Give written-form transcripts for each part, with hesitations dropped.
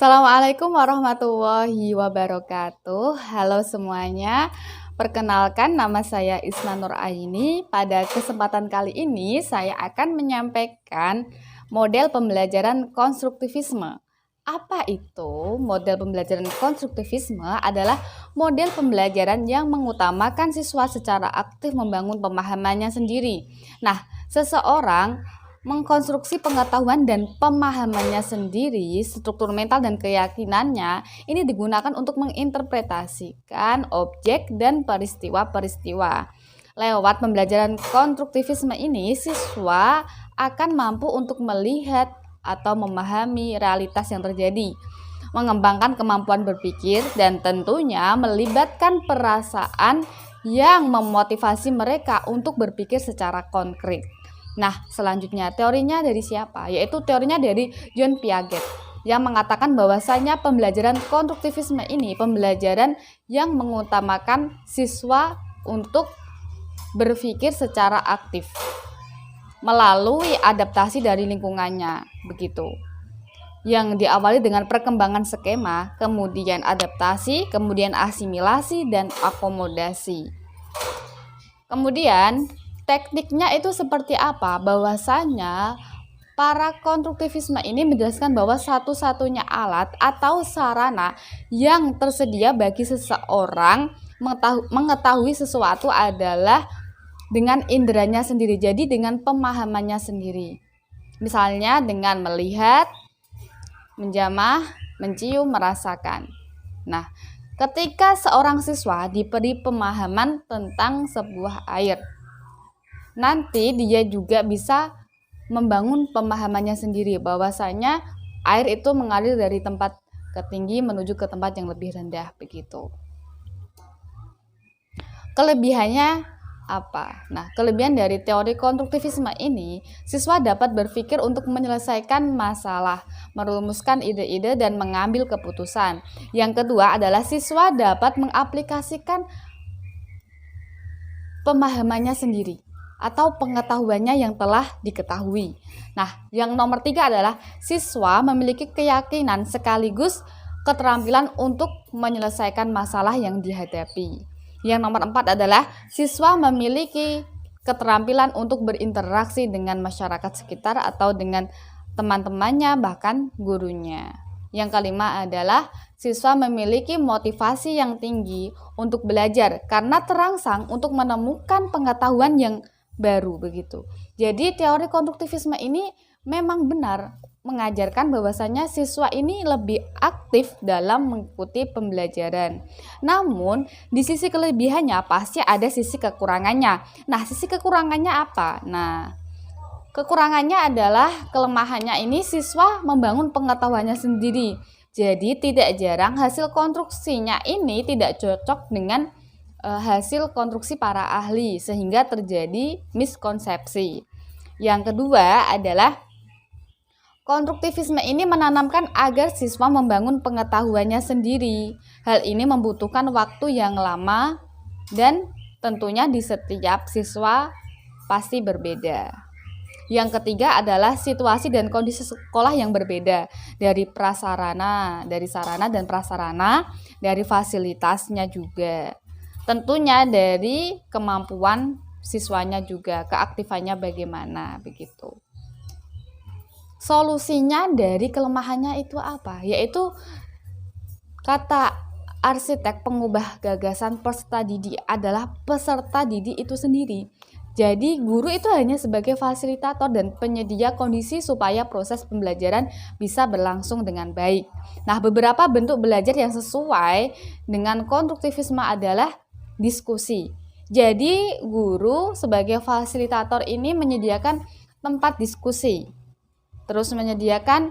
Assalamualaikum warahmatullahi wabarakatuh. Halo semuanya. Perkenalkan, nama saya Isna Nur Aini. Pada kesempatan kali ini saya akan menyampaikan model pembelajaran konstruktivisme. Apa itu model pembelajaran konstruktivisme? Adalah model pembelajaran yang mengutamakan siswa secara aktif membangun pemahamannya sendiri. Nah, seseorang mengkonstruksi pengetahuan dan pemahamannya sendiri, struktur mental dan keyakinannya ini digunakan untuk menginterpretasikan objek dan peristiwa-peristiwa. Lewat pembelajaran konstruktivisme ini, siswa akan mampu untuk melihat atau memahami realitas yang terjadi, mengembangkan kemampuan berpikir, dan tentunya melibatkan perasaan yang memotivasi mereka untuk berpikir secara konkret. Nah, selanjutnya teorinya dari siapa? Yaitu teorinya dari John Piaget yang mengatakan bahwasanya pembelajaran konstruktivisme ini pembelajaran yang mengutamakan siswa untuk berpikir secara aktif melalui adaptasi dari lingkungannya, begitu. Yang diawali dengan perkembangan skema, kemudian adaptasi, kemudian asimilasi dan akomodasi. Kemudian tekniknya itu seperti apa? Bahwasanya para konstruktivisme ini menjelaskan bahwa satu-satunya alat atau sarana yang tersedia bagi seseorang mengetahui sesuatu adalah dengan inderanya sendiri, jadi dengan pemahamannya sendiri. Misalnya dengan melihat, menjamah, mencium, merasakan. Nah, ketika seorang siswa diberi pemahaman tentang sebuah air, nanti dia juga bisa membangun pemahamannya sendiri bahwasanya air itu mengalir dari tempat ke tinggi menuju ke tempat yang lebih rendah, begitu. Kelebihannya apa? Nah, kelebihan dari teori konstruktivisme ini, siswa dapat berpikir untuk menyelesaikan masalah, merumuskan ide-ide dan mengambil keputusan. Yang kedua adalah siswa dapat mengaplikasikan pemahamannya sendiri atau pengetahuannya yang telah diketahui. Nah, yang nomor 3 adalah siswa memiliki keyakinan sekaligus keterampilan untuk menyelesaikan masalah yang dihadapi. Yang nomor 4 adalah siswa memiliki keterampilan untuk berinteraksi dengan masyarakat sekitar atau dengan teman-temannya, bahkan gurunya. Yang kelima adalah siswa memiliki motivasi yang tinggi untuk belajar karena terangsang untuk menemukan pengetahuan yang baru, begitu. Jadi teori konstruktivisme ini memang benar mengajarkan bahwasanya siswa ini lebih aktif dalam mengikuti pembelajaran. Namun, di sisi kelebihannya pasti ada sisi kekurangannya. Nah, sisi kekurangannya apa? Nah, kekurangannya adalah kelemahannya ini siswa membangun pengetahuannya sendiri. Jadi, tidak jarang hasil konstruksinya ini tidak cocok dengan hasil konstruksi para ahli sehingga terjadi miskonsepsi. Yang kedua adalah konstruktivisme ini menanamkan agar siswa membangun pengetahuannya sendiri. Hal ini membutuhkan waktu yang lama dan tentunya di setiap siswa pasti berbeda. Yang ketiga adalah situasi dan kondisi sekolah yang berbeda, dari prasarana, dari sarana dan prasarana, dari fasilitasnya juga. Tentunya dari kemampuan siswanya juga, keaktifannya bagaimana, begitu. Solusinya dari kelemahannya itu apa? Yaitu kata arsitek pengubah gagasan peserta didik adalah peserta didik itu sendiri. Jadi guru itu hanya sebagai fasilitator dan penyedia kondisi supaya proses pembelajaran bisa berlangsung dengan baik. Nah, beberapa bentuk belajar yang sesuai dengan konstruktivisme adalah diskusi. Jadi guru sebagai fasilitator ini menyediakan tempat diskusi, terus menyediakan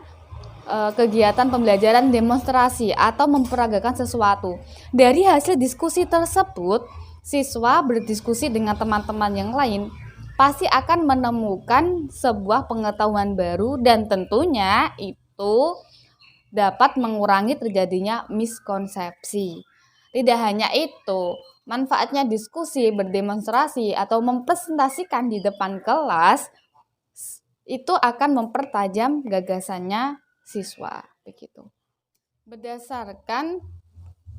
kegiatan pembelajaran demonstrasi atau memperagakan sesuatu. Dari hasil diskusi tersebut, siswa berdiskusi dengan teman-teman yang lain pasti akan menemukan sebuah pengetahuan baru dan tentunya itu dapat mengurangi terjadinya miskonsepsi. Tidak hanya itu, manfaatnya diskusi, berdemonstrasi atau mempresentasikan di depan kelas itu akan mempertajam gagasannya siswa, begitu. Berdasarkan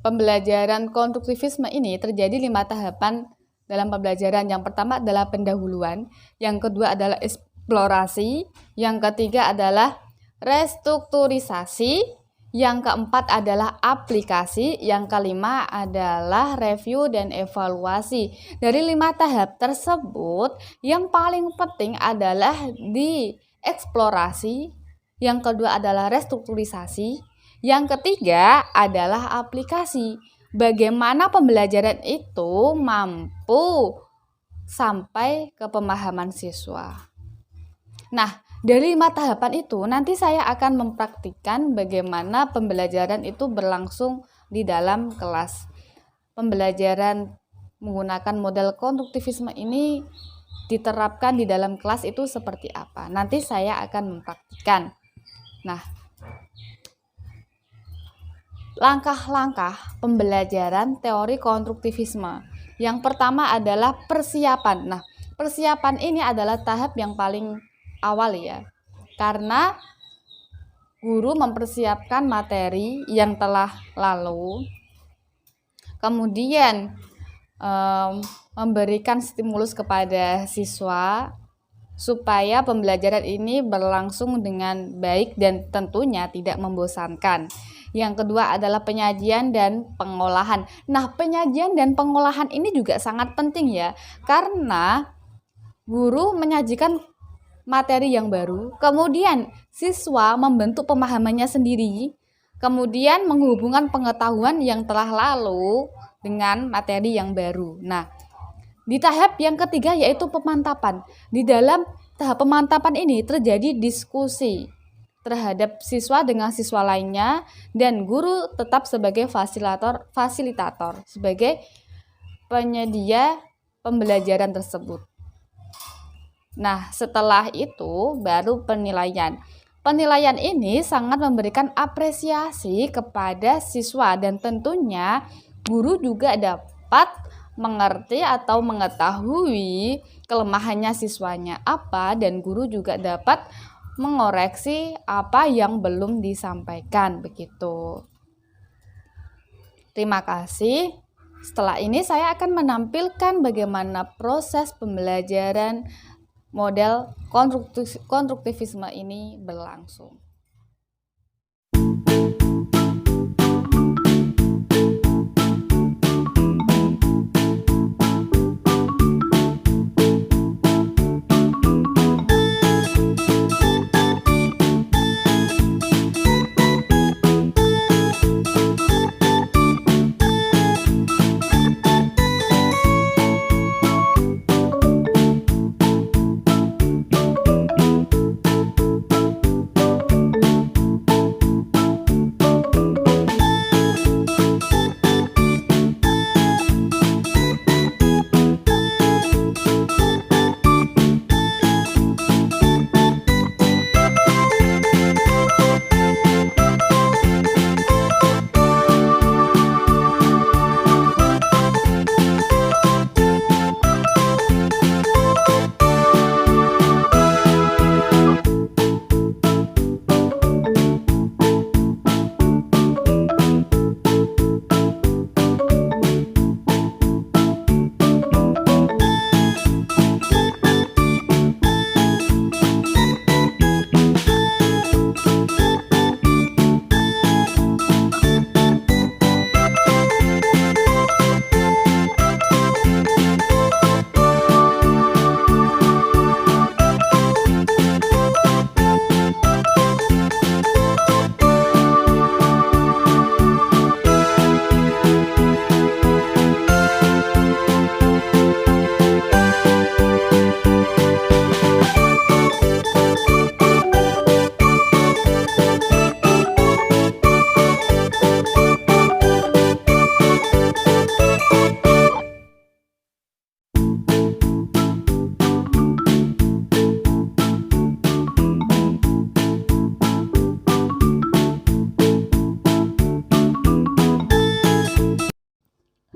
pembelajaran konstruktivisme ini terjadi 5 tahapan dalam pembelajaran. Yang pertama adalah pendahuluan, yang kedua adalah eksplorasi, yang ketiga adalah restrukturisasi, yang keempat adalah aplikasi, yang kelima adalah review dan evaluasi. Dari 5 tahap tersebut, yang paling penting adalah di eksplorasi, yang kedua adalah restrukturisasi, yang ketiga adalah aplikasi. Bagaimana pembelajaran itu mampu sampai ke pemahaman siswa. Nah, dari 5 tahapan itu nanti saya akan mempraktikkan bagaimana pembelajaran itu berlangsung di dalam kelas. Pembelajaran menggunakan model konstruktivisme ini diterapkan di dalam kelas itu seperti apa. Nanti saya akan mempraktikkan. Nah, langkah-langkah pembelajaran teori konstruktivisme. Yang pertama adalah persiapan. Nah, persiapan ini adalah tahap yang paling awal ya. Karena guru mempersiapkan materi yang telah lalu. Kemudian memberikan stimulus kepada siswa supaya pembelajaran ini berlangsung dengan baik dan tentunya tidak membosankan. Yang kedua adalah penyajian dan pengolahan. Nah, penyajian dan pengolahan ini juga sangat penting ya, karena guru menyajikan materi yang baru, kemudian siswa membentuk pemahamannya sendiri, kemudian menghubungkan pengetahuan yang telah lalu dengan materi yang baru. Nah, di tahap yang ketiga yaitu pemantapan. Di dalam tahap pemantapan ini terjadi diskusi terhadap siswa dengan siswa lainnya, dan guru tetap sebagai fasilitator sebagai penyedia pembelajaran tersebut. Nah, setelah itu baru penilaian. Penilaian ini sangat memberikan apresiasi kepada siswa dan tentunya guru juga dapat mengerti atau mengetahui kelemahannya siswanya apa, dan guru juga dapat mengoreksi apa yang belum disampaikan begitu. Terima kasih. Setelah ini saya akan menampilkan bagaimana proses pembelajaran model konstruktivisme ini berlangsung.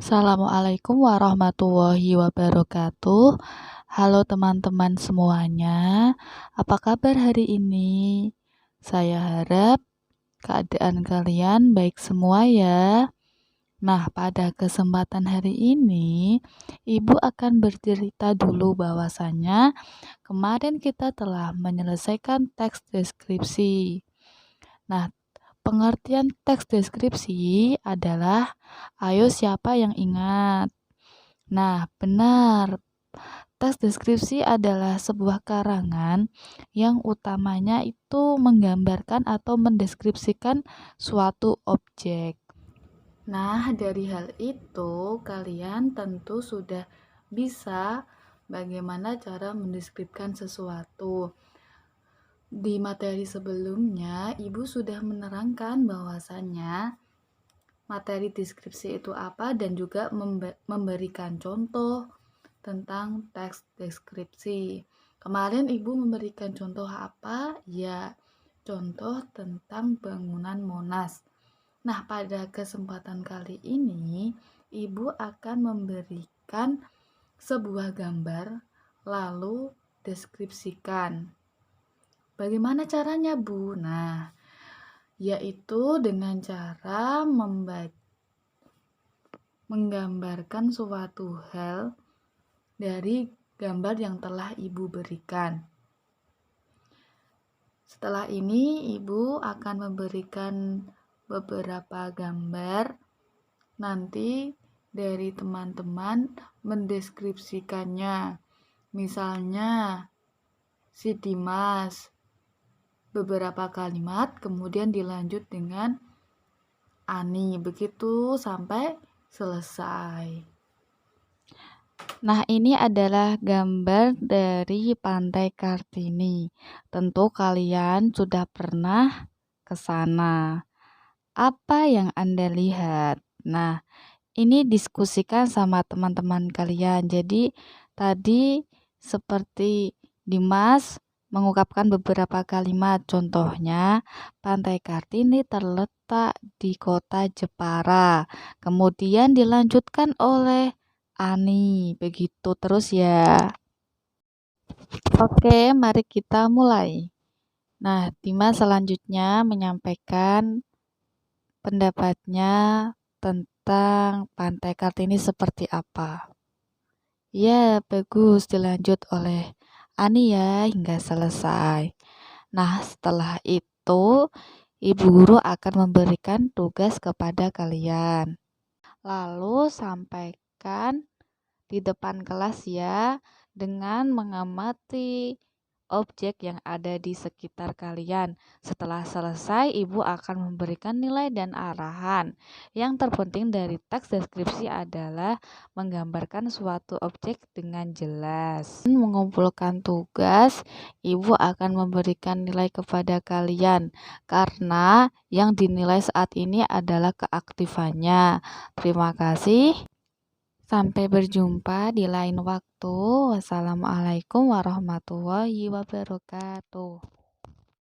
Assalamualaikum warahmatullahi wabarakatuh. Halo teman-teman semuanya, apa kabar hari ini? Saya harap keadaan kalian baik semua ya. Nah, pada kesempatan hari ini, Ibu akan bercerita dulu bahwasannya kemarin kita telah menyelesaikan teks deskripsi. Nah, pengertian teks deskripsi adalah, ayo siapa yang ingat? Nah, benar. Teks deskripsi adalah sebuah karangan yang utamanya itu menggambarkan atau mendeskripsikan suatu objek. Nah, dari hal itu kalian tentu sudah bisa bagaimana cara mendeskripsikan sesuatu. Di materi sebelumnya, Ibu sudah menerangkan bahwasannya materi deskripsi itu apa dan juga memberikan contoh tentang teks deskripsi. Kemarin Ibu memberikan contoh apa? Ya, contoh tentang bangunan Monas. Nah, pada kesempatan kali ini, Ibu akan memberikan sebuah gambar, lalu deskripsikan. Bagaimana caranya, Bu? Nah, yaitu dengan cara menggambarkan suatu hal dari gambar yang telah Ibu berikan. Setelah ini, Ibu akan memberikan beberapa gambar. Nanti dari teman-teman mendeskripsikannya. Misalnya, si Dimas, beberapa kalimat, kemudian dilanjut dengan Ani. Begitu sampai selesai. Nah, ini adalah gambar dari Pantai Kartini. Tentu kalian sudah pernah ke sana. Apa yang Anda lihat? Nah, ini diskusikan sama teman-teman kalian. Jadi, tadi seperti Dimas mengungkapkan beberapa kalimat. Contohnya, Pantai Kartini terletak di kota Jepara. Kemudian dilanjutkan oleh Ani, begitu terus ya. Oke, mari kita mulai. Nah, Dimas selanjutnya menyampaikan pendapatnya tentang Pantai Kartini seperti apa. Ya, bagus, dilanjut oleh Ani ya hingga selesai. Nah, setelah itu Ibu guru akan memberikan tugas kepada kalian. Lalu sampaikan di depan kelas ya, dengan mengamati objek yang ada di sekitar kalian. Setelah selesai, Ibu akan memberikan nilai dan arahan. Yang terpenting dari teks deskripsi adalah menggambarkan suatu objek dengan jelas. Mengumpulkan tugas, Ibu akan memberikan nilai kepada kalian karena yang dinilai saat ini adalah keaktifannya. Terima kasih. Sampai berjumpa di lain waktu. Wassalamualaikum warahmatullahi wabarakatuh.